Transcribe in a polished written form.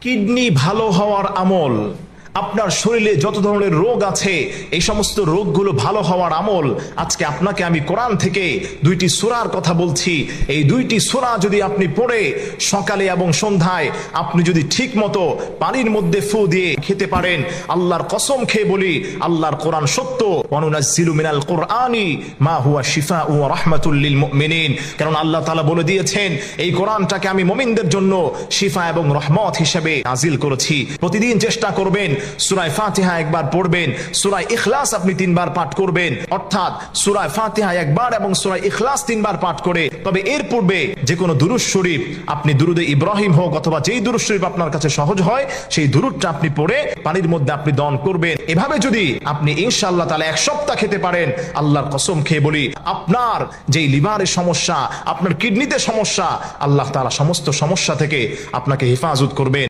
Kidney ভালো হওয়ার আমল, আপনার শরীরে যত ধরনের রোগ আছে এই সমস্ত রোগগুলো ভালো হওয়ার আমল। আজকে আপনাকে আমি কোরআন থেকে দুইটি সূরার কথা বলছি। এই দুইটি সূরা যদি আপনি পড়ে সকালে এবং সন্ধ্যায় আপনি যদি ঠিক মতো পানির মধ্যে ফু দিয়ে খেতে পারেন, আল্লাহর কসম খেয়ে বলি আল্লাহর কোরআন সত্য। ওয়ানুনাজ্জিলু মিনাল কুরআনি মা হুয়া শিফাউ ওয়া রাহমাতুল লিল মুমিনিন। কারণ আল্লাহ তাআলা বলে দিয়েছেন এই কোরআনটাকে আমি মুমিনদের জন্য শিফা এবং রহমত হিসেবে নাজিল করেছি। প্রতিদিন চেষ্টা করবেন সূরা ফাতিহা একবার পড়বেন, সূরা ইখলাস আপনি 3 বার পাঠ করবেন, অর্থাৎ সূরা ফাতিহা একবার এবং সূরা ইখলাস 3 বার পাঠ করে। তবে এর পূর্বে যে কোনো দুরূদ শরীফ, আপনি দুরুদে ইব্রাহিম হোক অথবা যেই দুরূদ শরীফ আপনার কাছে সহজ হয় সেই দুরূদটা আপনি পড়ে পানির মধ্যে আপনি দহন করবেন। এভাবে যদি আপনি ইনশাআল্লাহ তাআলা 1 সপ্তাহ খেতে পারেন, আল্লাহর কসম খেয়ে বলি আপনার যেই লিভারের সমস্যা, আপনার কিডনিতে সমস্যা, আল্লাহ তাআলা সমস্ত সমস্যা থেকে আপনাকে হেফাজত করবেন।